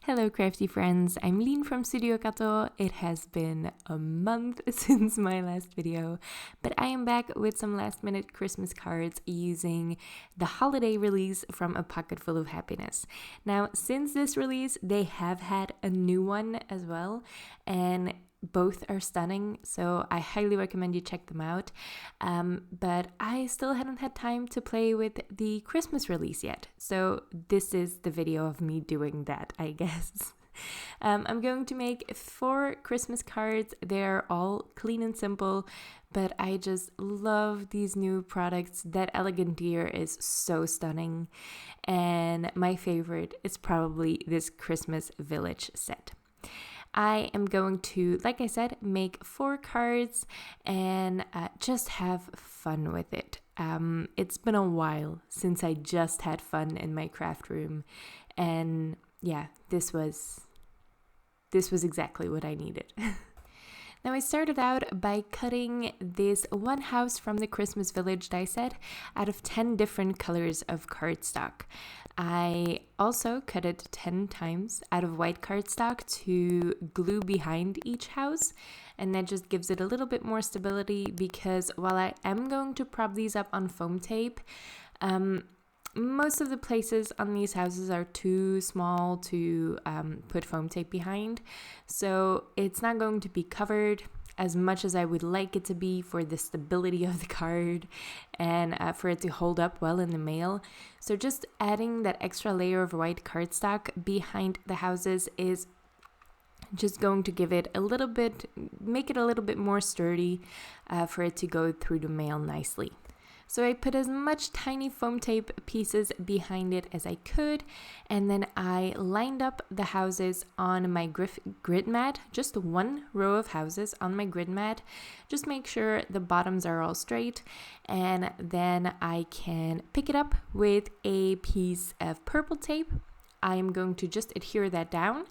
Hello crafty friends, I'm Lean from Studio Kato. It has been a month since my last video, but I am back with some last minute Christmas cards using the holiday release from A Pocket Full of Happiness. Now, since this release, they have had a new one as well, and both are stunning, so I highly recommend you check them out. But I still hadn't had time to play with the Christmas release yet, so this is the video of me doing that, I guess. I'm going to make 4 Christmas cards. They're all clean and simple, but I just love these new products. That elegant deer is so stunning, and my favorite is probably this Christmas village set. I am going to, like I said, make 4 cards and just have fun with it. It's been a while since I just had fun in my craft room, and yeah, this was exactly what I needed. Now I started out by cutting this one house from the Christmas Village die set out of 10 different colors of cardstock. I also cut it 10 times out of white cardstock to glue behind each house, and that just gives it a little bit more stability because while I am going to prop these up on foam tape, most of the places on these houses are too small to put foam tape behind, so it's not going to be covered as much as I would like it to be for the stability of the card and for it to hold up well in the mail. So just adding that extra layer of white cardstock behind the houses is just going to give it a little bit, make it a little bit more sturdy for it to go through the mail nicely. So I put as much tiny foam tape pieces behind it as I could, and then I lined up the houses on my grid mat, just one row of houses on my grid mat. Just make sure the bottoms are all straight, and then I can pick it up with a piece of purple tape. I am going to just adhere that down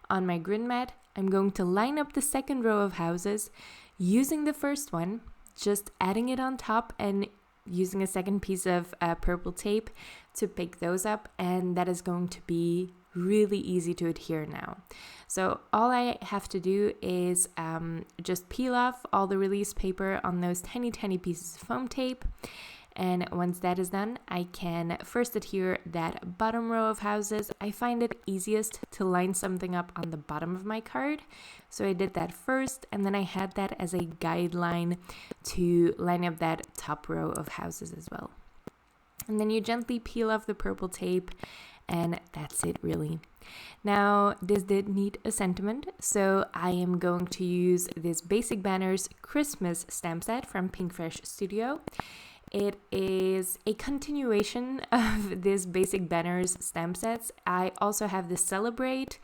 on my grid mat. I'm going to line up the second row of houses using the first one, just adding it on top and using a second piece of purple tape to pick those up, and that is going to be really easy to adhere now. So all I have to do is just peel off all the release paper on those tiny pieces of foam tape, and once that is done, I can first adhere that bottom row of houses. I find it easiest to line something up on the bottom of my card, so I did that first, and then I had that as a guideline to line up that top row of houses as well. And then you gently peel off the purple tape, and that's it really. Now, this did need a sentiment, so I am going to use this Basic Banners Christmas stamp set from Pinkfresh Studio. It is a continuation of this Basic Banners stamp sets. I also have the Celebrate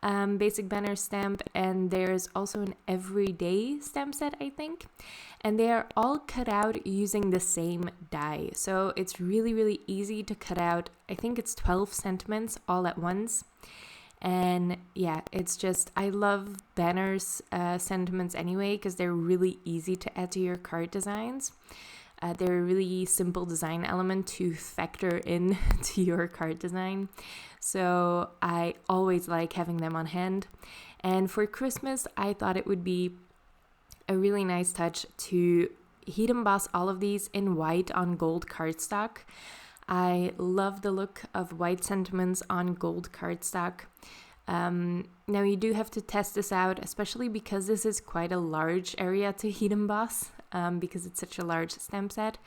Basic Banners stamp, and there's also an Everyday stamp set, I think. And they are all cut out using the same die. So it's really easy to cut out. I think it's 12 sentiments all at once. And yeah, it's just, I love banners sentiments anyway, because they're really easy to add to your card designs. They're a really simple design element to factor in to your card design. So I always like having them on hand. And for Christmas, I thought it would be a really nice touch to heat emboss all of these in white on gold cardstock. I love the look of white sentiments on gold cardstock. Now you do have to test this out, especially because this is quite a large area to heat emboss, because it's such a large stamp set.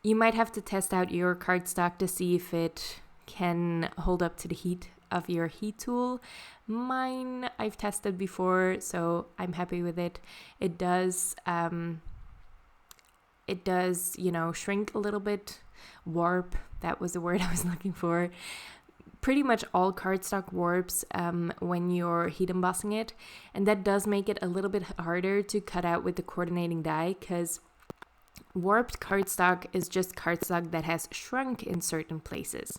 You might have to test out your cardstock to see if it can hold up to the heat of your heat tool. Mine I've tested before, so I'm happy with it. It does, shrink a little bit, warp, that was the word I was looking for. Pretty much all cardstock warps when you're heat embossing it, and that does make it a little bit harder to cut out with the coordinating die, because warped cardstock is just cardstock that has shrunk in certain places.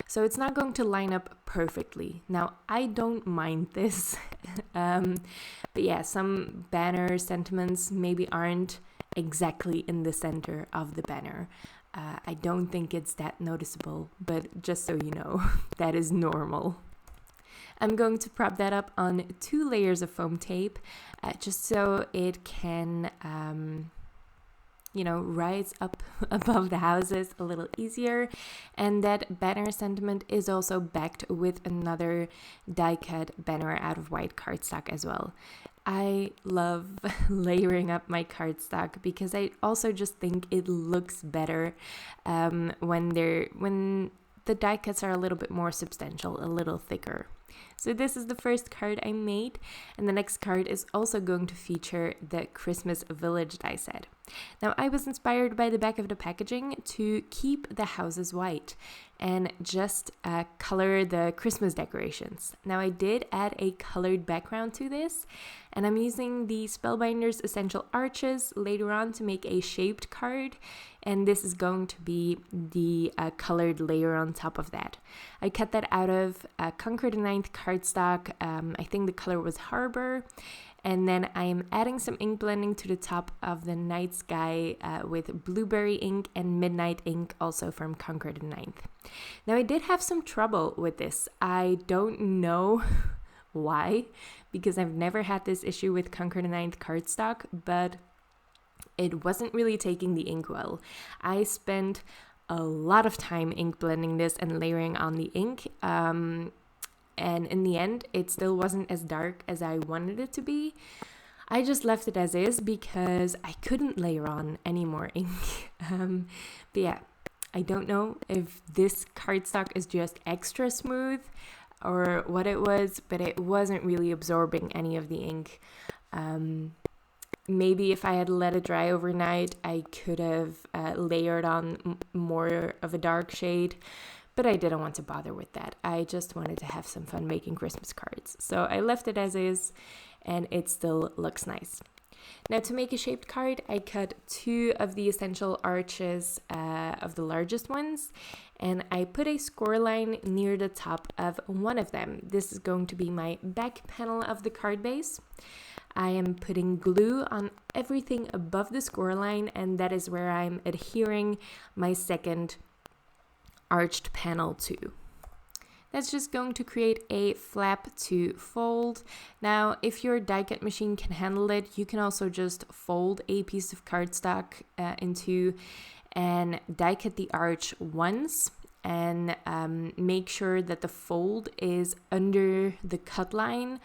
So it's not going to line up perfectly. Now, I don't mind this, but yeah, some banner sentiments maybe aren't exactly in the center of the banner. I don't think it's that noticeable, but just so you know, that is normal. I'm going to prop that up on 2 layers of foam tape, just so it can, rise up above the houses a little easier. And that banner sentiment is also backed with another die-cut banner out of white cardstock as well. I love layering up my cardstock because I also just think it looks better when the die cuts are a little bit more substantial, a little thicker. So this is the first card I made, and the next card is also going to feature the Christmas Village die set. Now, I was inspired by the back of the packaging to keep the houses white and just color the Christmas decorations. Now, I did add a colored background to this, and I'm using the Spellbinders Essential Arches later on to make a shaped card, and this is going to be the colored layer on top of that. I cut that out of Concord 9th cardstock. I think the color was Harbor. And then I'm adding some ink blending to the top of the night sky with blueberry ink and midnight ink, also from Concord 9th. Now, I did have some trouble with this. I don't know why, because I've never had this issue with Concord 9th cardstock, but it wasn't really taking the ink well. I spent a lot of time ink blending this and layering on the ink. And in the end, it still wasn't as dark as I wanted it to be. I just left it as is because I couldn't layer on any more ink. But yeah, I don't know if this cardstock is just extra smooth or what it was, but it wasn't really absorbing any of the ink. Maybe if I had let it dry overnight, I could have layered on more of a dark shade. But I didn't want to bother with that. I just wanted to have some fun making Christmas cards. So I left it as is, and it still looks nice. Now, to make a shaped card, I cut 2 of the essential arches of the largest ones, and I put a score line near the top of one of them. This is going to be my back panel of the card base. I am putting glue on everything above the score line, and that is where I'm adhering my second arched panel too. That's just going to create a flap to fold. Now, if your die cut machine can handle it, you can also just fold a piece of cardstock into and die cut the arch once and make sure that the fold is under the cut line.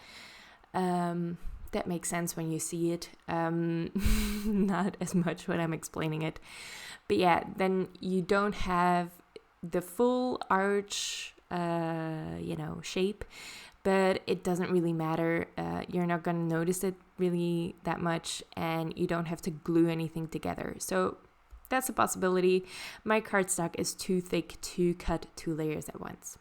That makes sense when you see it, not as much when I'm explaining it. But yeah, then you don't have the full arch, shape, but it doesn't really matter. You're not going to notice it really that much, and you don't have to glue anything together. So that's a possibility. My cardstock is too thick to cut 2 layers at once.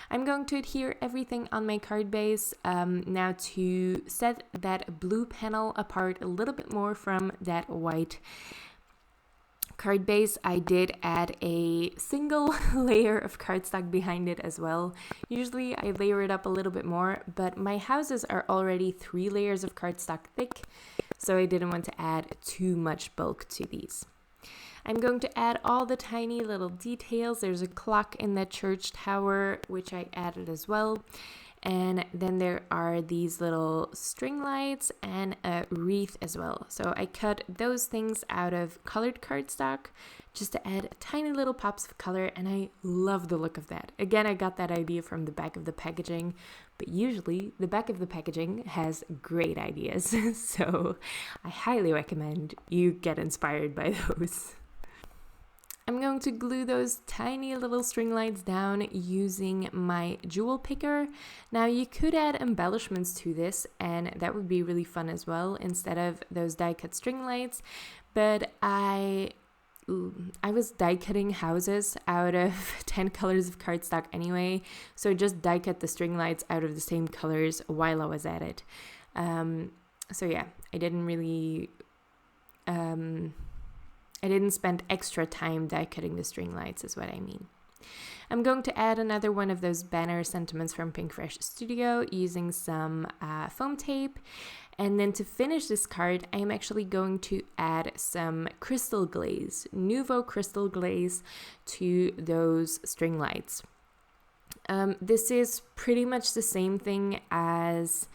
I'm going to adhere everything on my card base. Now, to set that blue panel apart a little bit more from that white card base, I did add a single layer of cardstock behind it as well. Usually I layer it up a little bit more, but my houses are already 3 layers of cardstock thick, so I didn't want to add too much bulk to these. I'm going to add all the tiny little details. There's a clock in the church tower, which I added as well. And then there are these little string lights and a wreath as well. So I cut those things out of colored cardstock just to add tiny little pops of color, and I love the look of that. Again, I got that idea from the back of the packaging, but usually the back of the packaging has great ideas. So I highly recommend you get inspired by those. I'm going to glue those tiny little string lights down using my jewel picker. Now, you could add embellishments to this, and that would be really fun as well instead of those die cut string lights. But I was die cutting houses out of 10 colors of cardstock anyway, so I just die cut the string lights out of the same colors while I was at it. So yeah, I didn't really I didn't spend extra time die cutting the string lights is what I mean. I'm going to add another one of those banner sentiments from Pinkfresh Studio using some foam tape. And then to finish this card, I am actually going to add some crystal glaze, Nouveau crystal glaze, to those string lights. This is pretty much the same thing as,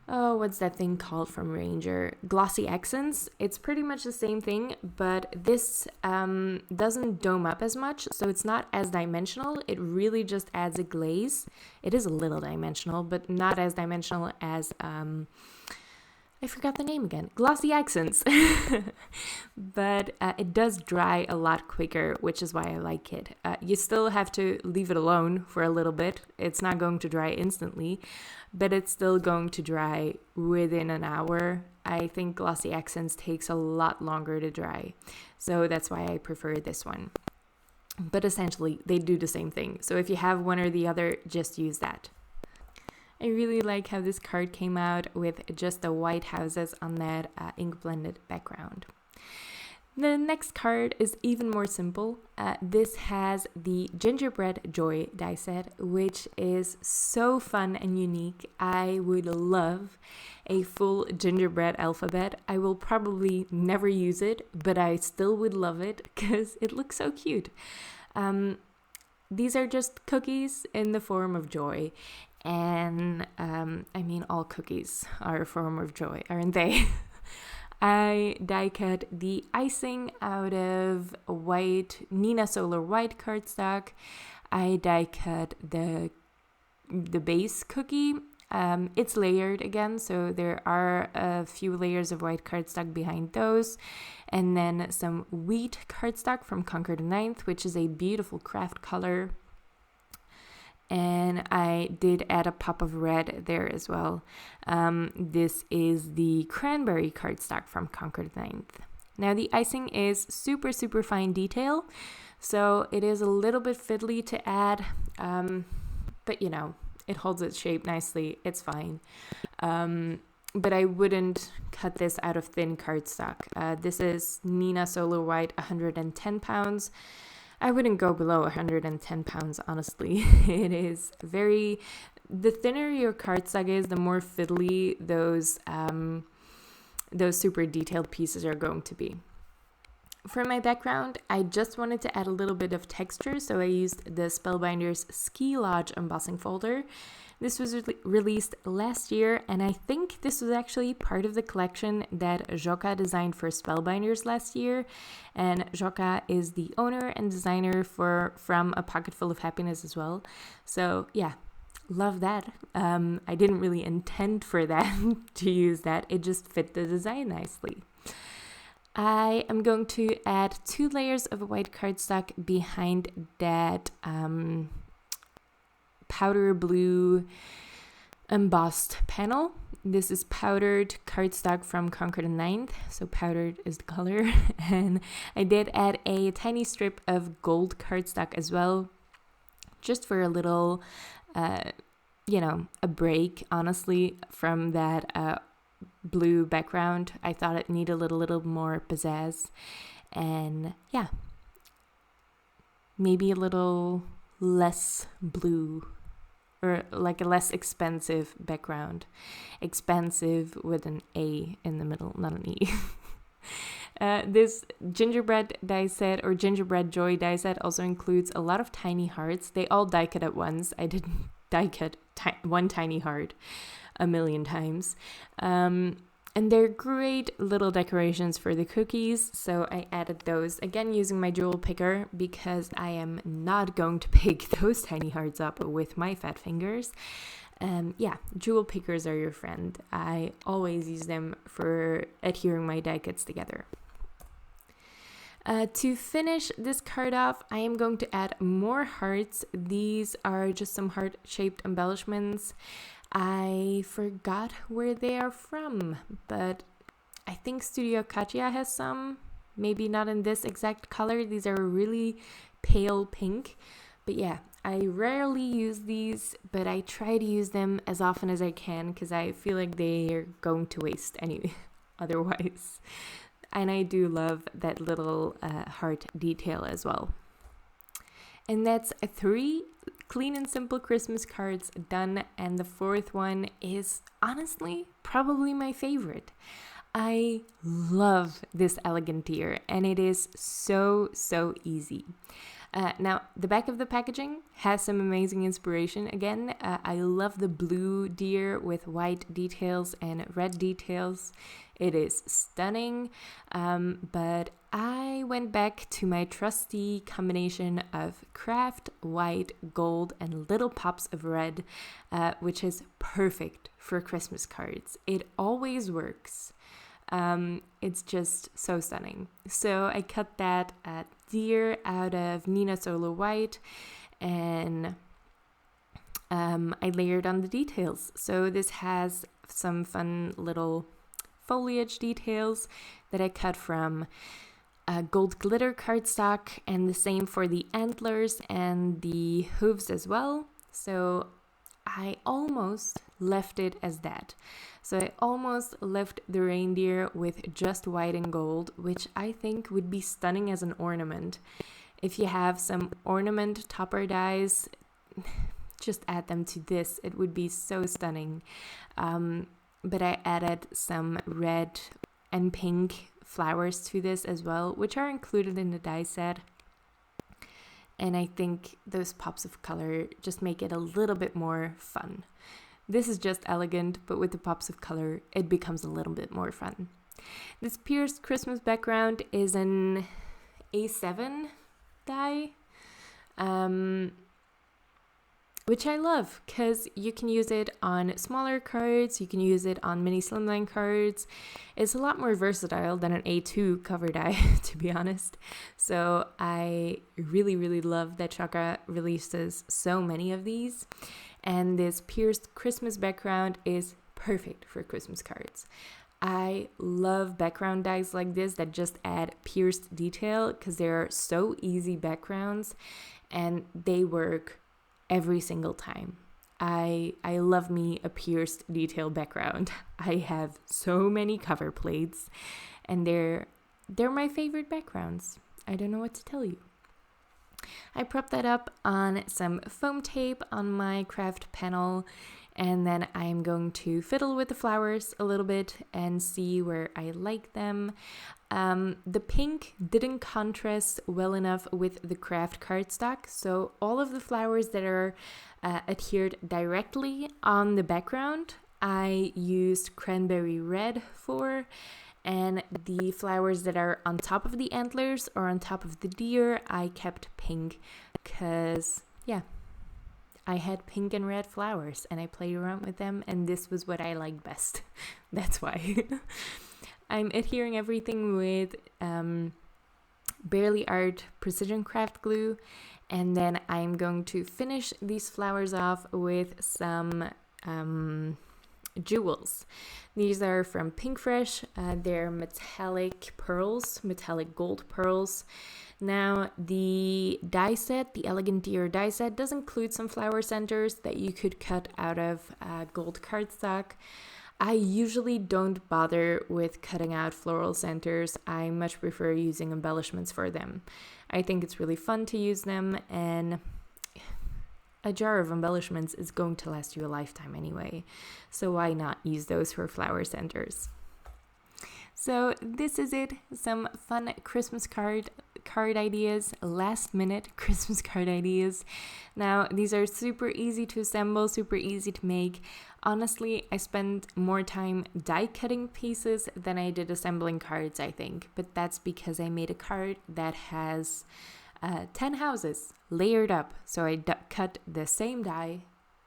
what's that thing called from Ranger? Glossy accents. It's pretty much the same thing, but this doesn't dome up as much, so it's not as dimensional. It really just adds a glaze. It is a little dimensional, but not as dimensional as, I forgot the name again, Glossy Accents. But it does dry a lot quicker, which is why I like it. You still have to leave it alone for a little bit. It's not going to dry instantly, but it's still going to dry within an hour. I think Glossy Accents takes a lot longer to dry, so that's why I prefer this one. But essentially, they do the same thing. So if you have one or the other, just use that. I really like how this card came out with just the white houses on that ink blended background. The next card is even more simple. This has the Gingerbread Joy die set, which is so fun and unique. I would love a full gingerbread alphabet. I will probably never use it, but I still would love it because it looks so cute. These are just cookies in the form of joy. And I mean, all cookies are a form of joy, aren't they? I die cut the icing out of white Nina Solar white cardstock. I die cut the base cookie. It's layered again, so there are a few layers of white cardstock behind those, and then some wheat cardstock from Concord 9th, which is a beautiful craft color. And I did add a pop of red there as well. This is the cranberry cardstock from Concord 9th. Now the icing is super, super fine detail, so it is a little bit fiddly to add, but you know, it holds its shape nicely, it's fine. But I wouldn't cut this out of thin cardstock. This is Nina Solar White, 110 pounds. I wouldn't go below 110 pounds, honestly. It is the thinner your cardstock is, the more fiddly those super detailed pieces are going to be. For my background, I just wanted to add a little bit of texture, so I used the Spellbinders Ski Lodge embossing folder. This was released last year, and I think this was actually part of the collection that Joka designed for Spellbinders last year. And Joka is the owner and designer from A Pocket Full of Happiness as well. So yeah, love that. I didn't really intend for that to use that. It just fit the design nicely. I am going to add 2 layers of white cardstock behind that powder blue embossed panel. This is powdered cardstock from Concord 9th, so powdered is the color. And I did add a tiny strip of gold cardstock as well, just for a little, a break, honestly, from that blue background. I thought it needed a little more pizzazz, and yeah, maybe a little less blue, or like a less expensive background. Expensive with an A in the middle, not an E. This gingerbread die set, or gingerbread joy die set, also includes a lot of tiny hearts. They all die cut at once. I didn't die cut one tiny heart a million times. And they're great little decorations for the cookies, so I added those, again using my jewel picker, because I am not going to pick those tiny hearts up with my fat fingers. Jewel pickers are your friend. I always use them for adhering my die cuts together. To finish this card off, I am going to add more hearts. These are just some heart-shaped embellishments. I forgot where they are from, but I think Studio Katya has some. Maybe not in this exact color. These are really pale pink. But yeah, I rarely use these, but I try to use them as often as I can because I feel like they're going to waste anyway, otherwise. And I do love that little heart detail as well. And that's 3 clean and simple Christmas cards done, and the fourth one is honestly probably my favorite. I love this elegant deer, and it is so easy. Now, the back of the packaging has some amazing inspiration. Again, I love the blue deer with white details and red details. It is stunning, but I went back to my trusty combination of craft, white, gold, and little pops of red, which is perfect for Christmas cards. It always works. It's just so stunning. So I cut that deer out of Nina Solo White, and I layered on the details. So this has some fun little foliage details that I cut from gold glitter cardstock, and the same for the antlers and the hooves as well. So I almost left it as that. So I almost left the reindeer with just white and gold, which I think would be stunning as an ornament. If you have some ornament topper dies, just add them to this. It would be so stunning. But I added some red and pink flowers to this as well, which are included in the die set. And I think those pops of color just make it a little bit more fun. This is just elegant, but with the pops of color, it becomes a little bit more fun. This pierced Christmas background is an A7 die, which I love because you can use it on smaller cards, you can use it on mini slimline cards. It's a lot more versatile than an A2 cover die, to be honest. So I really love that Chakra releases so many of these. And this pierced Christmas background is perfect for Christmas cards. I love background dies like this that just add pierced detail because they're so easy backgrounds and they work every single time. I love me a pierced detail background. I have so many cover plates and they're my favorite backgrounds. I don't know what to tell you. I propped that up on some foam tape on my craft panel, and then I'm going to fiddle with the flowers a little bit and see where I like them. The pink didn't contrast well enough with the craft cardstock, so all of the flowers that are adhered directly on the background, I used cranberry red for. And the flowers that are on top of the antlers or on top of the deer, I kept pink because, yeah, I had pink and red flowers and I played around with them and this was what I liked best. That's why. I'm adhering everything with Barely Art Precision Craft Glue, and then I'm going to finish these flowers off with some jewels. These are from Pinkfresh. They're metallic gold pearls. Now, the die set, the Elegant Deer die set, does include some flower centers that you could cut out of gold cardstock. I usually don't bother with cutting out floral centers. I much prefer using embellishments for them. I think it's really fun to use them, and a jar of embellishments is going to last you a lifetime anyway, so why not use those for flower centers? So this is it, some fun Christmas card ideas, last minute Christmas card ideas. Now, these are super easy to assemble, super easy to make. Honestly, I spent more time die cutting pieces than I did assembling cards, I think, but that's because I made a card that has 10 houses layered up, so I cut the same die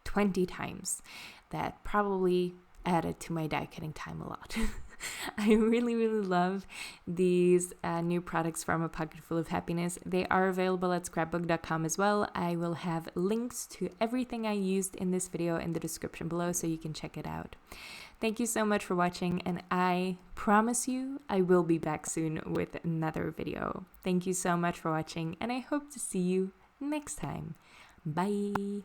20 times. That probably added to my die cutting time a lot. I really love these new products from A Pocket Full of Happiness. They are available at scrapbook.com as well. I will have links to everything I used in this video in the description below so you can check it out. Thank you so much for watching, and I promise you I will be back soon with another video. Thank you so much for watching, and I hope to see you next time. Bye!